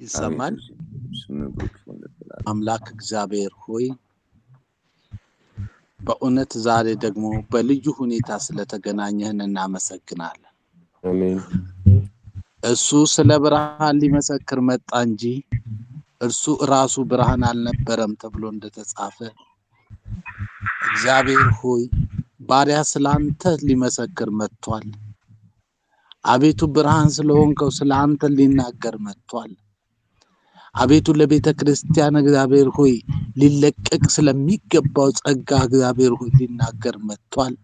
ይሰማል። ስምህ ይሆንልሃል። አምላክ እግዚአብሔር ሆይ በእውነት ዛሬ ደግሞ በልዩ ሁኔታ ስለተገናኘህን እናመሰግናለን። አሜን። እሱ ስለ ብርሃን ሊመሰክር መጣ እንጂ እርሱ ራሱ ብርሃን አልነበረም ተብሎ እንደተጻፈ እግዚአብሔር ሆይ ባሪያ ስላንተ ሊመሰክር መጥቷል። አቤቱ ብርሃን ስለሆንከው ስላንተ ሊናገር መጥቷል። አቤቱ ለቤተ ክርስቲያን እግዚአብሔር ሆይ ሊለቀቅ ስለሚገባው ጸጋ እግዚአብሔር ሆይ ሊናገር መጥቷል።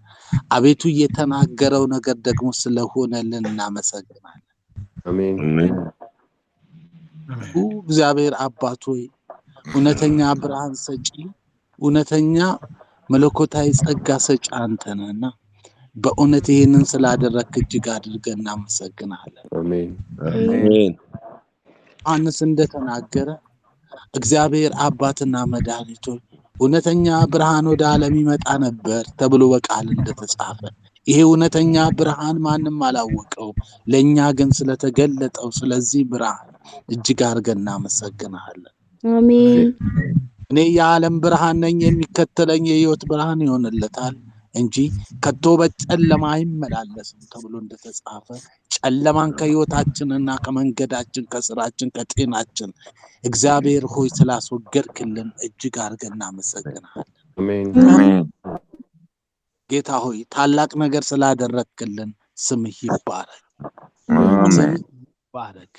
አቤቱ የተናገረው ነገር ደግሞ ስለሆነልን እናመሰግናለን። አሜን። እግዚአብሔር አባት ሆይ እውነተኛ ብርሃን ሰጪ፣ እውነተኛ መለኮታዊ ጸጋ ሰጪ አንተ ነህና በእውነት ይህንን ስላደረግክ እጅግ አድርገን እናመሰግናለን። አሜን። አሜን። ዮሐንስ እንደተናገረ እግዚአብሔር አባትና መድኃኒት ሆይ እውነተኛ ብርሃን ወደ ዓለም ይመጣ ነበር ተብሎ በቃል እንደተጻፈ ይሄ እውነተኛ ብርሃን ማንም አላወቀውም፣ ለእኛ ግን ስለተገለጠው ስለዚህ ብርሃን እጅግ አድርገን እናመሰግናለን። አሜን። እኔ የዓለም ብርሃን ነኝ፣ የሚከተለኝ የሕይወት ብርሃን ይሆንለታል እንጂ ከቶ በጨለማ አይመላለስም ተብሎ እንደተጻፈ ጨለማን ከሕይወታችንና ከመንገዳችን ከስራችን ከጤናችን እግዚአብሔር ሆይ ስላስወገድክልን እጅግ አድርገን እናመሰግናለን። አሜን። ጌታ ሆይ ታላቅ ነገር ስላደረግክልን ስምህ ይባረክ፣ ስምህ ይባረክ።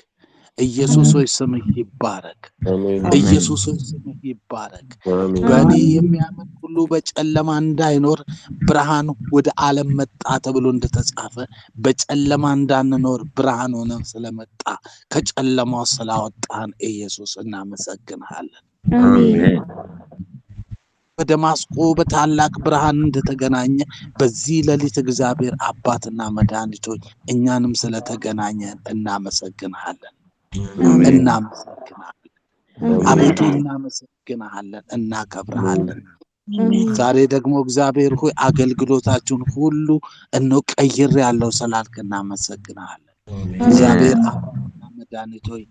ኢየሱስ ሆይ ስምህ ይባረክ። አሜን። ኢየሱስ ሆይ ስምህ ይባረክ። አሜን። በእኔ የሚያምን ሁሉ በጨለማ እንዳይኖር ብርሃን ወደ ዓለም መጣ ተብሎ እንደተጻፈ በጨለማ እንዳንኖር ብርሃን ሆነን ስለመጣ ከጨለማው ስላወጣን ኢየሱስ እናመሰግንሃለን። አሜን። በደማስቆ በታላቅ ብርሃን እንደተገናኘ በዚህ ሌሊት እግዚአብሔር አባትና መድኃኒቶች እኛንም ስለተገናኘን እናመሰግንሃለን። እናመሰግናለን። አቤቱ እናመሰግንሃለን፣ እናከብርሃለን። ዛሬ ደግሞ እግዚአብሔር ሆይ አገልግሎታችሁን ሁሉ እነሆ ቀይር ያለው ስላልክ እናመሰግንሃለን። እግዚአብሔር አባትና መድኃኒት ሆይ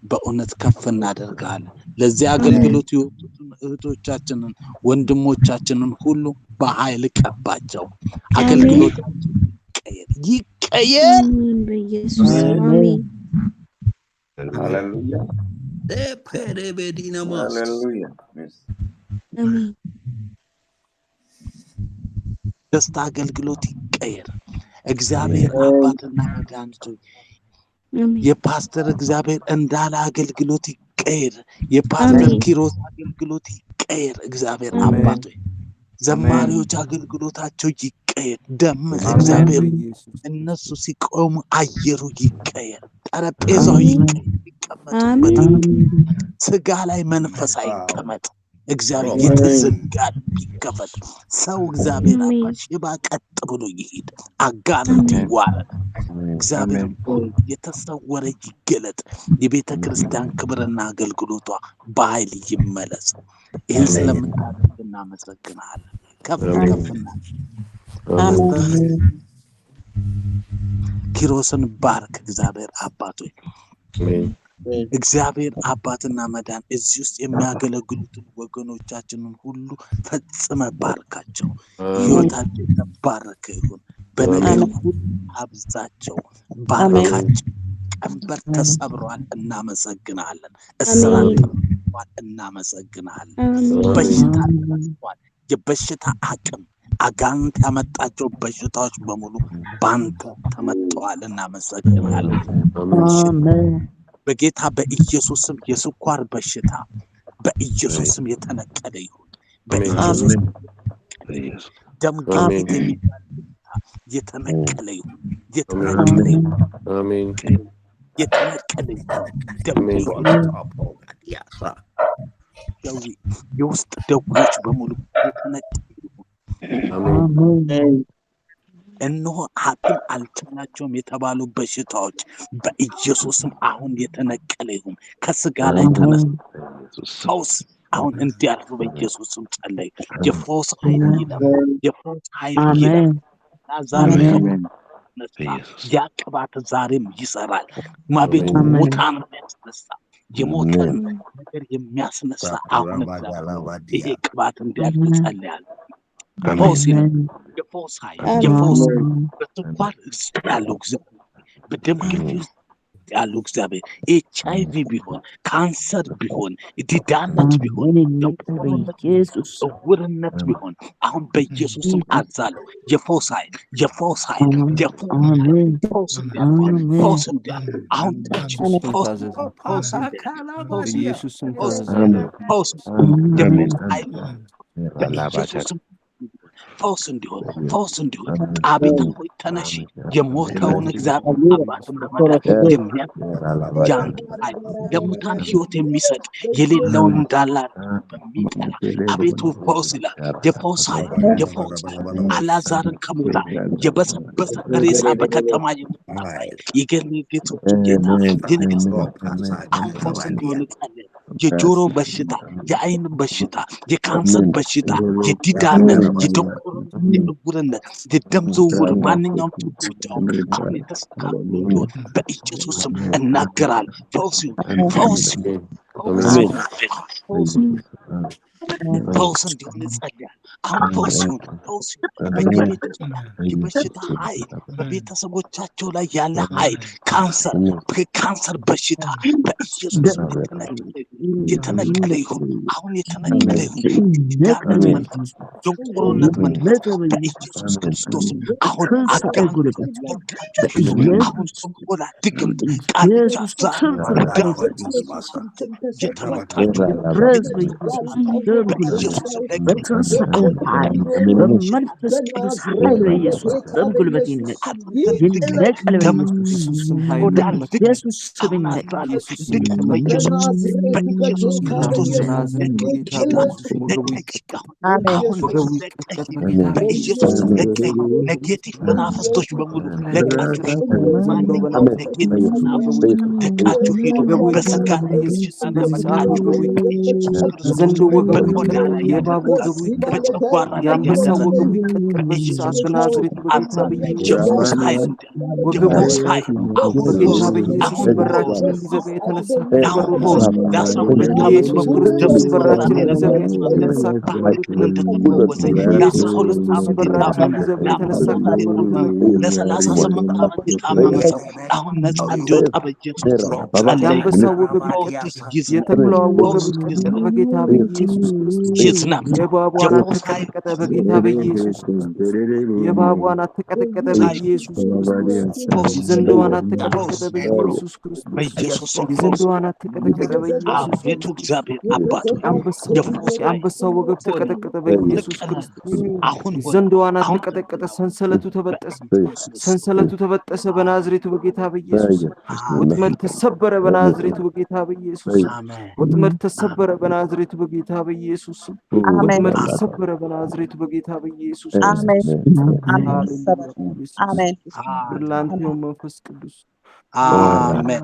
በእውነት ከፍ እናደርጋለን። ለዚህ አገልግሎት የወጡትን እህቶቻችንን ወንድሞቻችንን ሁሉ በኃይል ቀባቸው። አገልግሎታችን ይቀየር። አሜን። በኢየሱስ አሜን። ሃሌሉያ ፐረበዲናማስ ሃሌሉያ። አሜን። ደስታ አገልግሎት ይቀየር። እግዚአብሔር አባትና መድኃኒት ሆይ አሜን። የፓስተር እግዚአብሔር እንዳለ አገልግሎት ይቀየር። የፓስተር አሜን። ኪሮስ አገልግሎት ይቀየር። እግዚአብሔር አሜን። አባት ሆይ ዘማሪዎች አገልግሎታቸው ይቀየር። ደምህ እግዚአብሔር እነሱ ሲቆሙ አየሩ ይቀየር፣ ጠረጴዛው ይቀየር፣ ይቀመጡበት። ስጋ ላይ መንፈስ አይቀመጥ። እግዚአብሔር የተዘጋ ይከፈት። ሰው እግዚአብሔር አባት ሽባ ቀጥ ብሎ ይሄድ፣ አጋንንት ይዋረድ። እግዚአብሔር የተሰወረ ይገለጥ። የቤተ ክርስቲያን ክብርና አገልግሎቷ በኃይል ይመለስ። ይህን ስለምታደርግ እናመሰግናለን። ከፍ ከፍና ኪሮስን ባርክ እግዚአብሔር አባቶች እግዚአብሔር አባትና መዳን እዚህ ውስጥ የሚያገለግሉትን ወገኖቻችንን ሁሉ ፈጽመ ባርካቸው። ሕይወታቸው የተባረከ ይሁን። በነገር ሁሉ አብዛቸው፣ ባርካቸው። ቀንበር ተሰብሯል፣ እናመሰግናለን። እስራት ተሰብሯል፣ እናመሰግናለን። በሽታ ተሰብሯል። የበሽታ አቅም አጋንንት ያመጣቸው በሽታዎች በሙሉ ባንተ ተመተዋል፣ እናመሰግናለን። በጌታ በኢየሱስም የስኳር በሽታ በኢየሱስም የተነቀለ ይሁን። በኢየሱስ ደም ግፊት የሚባል የተነቀለ ይሁን፣ የተነቀለ ይሁን፣ አሜን። የተነቀለ ይሁን። ደም የውስጥ ደዌዎች በሙሉ የተነቀለ ይሁን። አሜን። እነሆ ሐኪም አልቻላቸውም የተባሉ በሽታዎች በኢየሱስም አሁን የተነቀለ ይሁን። ከስጋ ላይ ተነስቶ ፈውስ አሁን እንዲያልፍ በኢየሱስም ጸለይ። የፈውስ ኃይል ይለፍ፣ የፈውስ ኃይል ይለፍ። ዛሬ ያ ቅባት ዛሬም ይሰራል። ማቤቱ ሙታን የሚያስነሳ የሞተን ነገር የሚያስነሳ አሁን ይሄ ቅባት እንዲያልፍ ጸልያለሁ። ፈውስ ይላል። የፈውስ ኃይል የፈውስ በስኳር ውስጥ ያለው እግዚአብሔር፣ በደም ግፊት ውስጥ ያለው እግዚአብሔር፣ HIV ቢሆን ካንሰር ቢሆን ዲዳነት ቢሆን እውርነት ቢሆን አሁን በኢየሱስም አዛለሁ። የፈውስ ኃይል የፈውስ ኃይል ፈውስ እንዲያልፍ ፈውስ እንዲያልፍ አሁን ጠጭ ፈውስ ፈውስ የፈውስ ኃይል በኢየሱስም ፈውስ እንዲሆን ፈውስ እንዲሆን ጣቢታ ሆይ ተነሺ። የሞተውን እግዚአብሔር አባትን በመዳን የሚያንተ ኃይል ለሙታን ሕይወት የሚሰጥ የሌለውን እንዳለ በሚጠላ አቤቱ ፈውስ ይላል። የፈውስ ኃይል የፈውስ ኃይል አልዓዛርን ከሙታን የበሰበሰ ሬሳ በከተማ የምታሳይ የጌቶች ጌታ የነገሥታት አሁን ፈውስ እንዲሆን ጸልይ። የጆሮ በሽታ፣ የአይን በሽታ፣ የካንሰር በሽታ፣ የዲዳነት፣ የደንቆሮነት፣ የዕውርነት፣ የደም ዝውውር ማንኛውም ጡንቻው አሁን የተስተካከሉ እንዲሆን በኢየሱስ ስም እናገራለሁ። ፈውስ ይሁን፣ ፈውስ ይሁን፣ ፈውስ እንዲሆን እጸልያለሁ። አሁን ፈውስ ይሁን፣ ፈውስ ይሁን። በየቤተሰብ የበሽታ ኃይል በቤተሰቦቻቸው ላይ ያለ ኃይል ካንሰር በሽታ በኢየሱስ የተነቀለ ይሁን። አሁን የተነቀለ ይሁን። ዳነት መንፈስ፣ የንቆሮነት መንፈስ በኢየሱስ ክርስቶስ አሁን አሁን ሶንቆላ ድግምት ቃልቻ የተመታችሁ በኢየሱስ በመንፈስ ቅዱስ ኃይል በኢየሱስ ደም ጉልበት ይነቀል ኢየሱስ ስም በኢየሱስ ክርስቶስ ኔጌቲቭ መናፍስቶች በሙሉ ለቃችሁ ለቃችሁ ሂዱ። በስጋ እንደመጣችሁ ዘንዶ ወገቡ ይቀጠል፣ የእባብ ወገቡ ይቀጠል፣ የአንበሳ ወገቡ ይቀጠል። በዚህ ሰዓት በናዝሬቱ በጌታ በኢየሱስ ወገቡ በጌታ በኢየሱስ በራችንን ሊዘጋ የተነሳ ኢየሱስ ክርስቶስ በራችንን ሊዘጋ የተነሳ ኢየሱስ ክርስቶስ በራችንን ሊዘጋ የተነሳ ለ38 ዓመት የታመመ ሰው አሁን ነፃ እንዲወጣ በኢየሱስ የአንበሳ ወገብ ይቀጠል፣ የተኩላዋ ወገብ ይቀጠል በጌታ በኢየሱስ ክርስቶስ። የእባቧን አተቀጠቀጠ በጌታ በኢየሱስ ክርስቶስ። የእባቧን አተቀጠቀጠ በኢየሱስ ክርስቶስ። የዘንዶዋን አተቀጠቀጠ በኢየሱስ ክርስቶስ። የዘንዶዋን አተቀጠቀጠ በኢየሱስ ክርስቶስ። የአንበሳው ወገብ ተቀጠቀጠ በኢየሱስ ክርስቶስ። የዘንዶዋን አተቀጠቀጠ፣ ሰንሰለቱ ተበጠሰ፣ ሰንሰለቱ ተበጠሰ በናዝሬቱ በጌታ በኢየሱስ። ወጥመድ ተሰበረ በናዝሬቱ በጌታ በኢየሱስ። ወጥመድ ተሰበረ በናዝሬቱ በጌታ በኢየሱስ። ወጥመድ ተሰበረ በናዝሬቱ በጌታ በኢየሱስ። አሜን። ለአንተ ይሁን መንፈስ ቅዱስ። አሜን።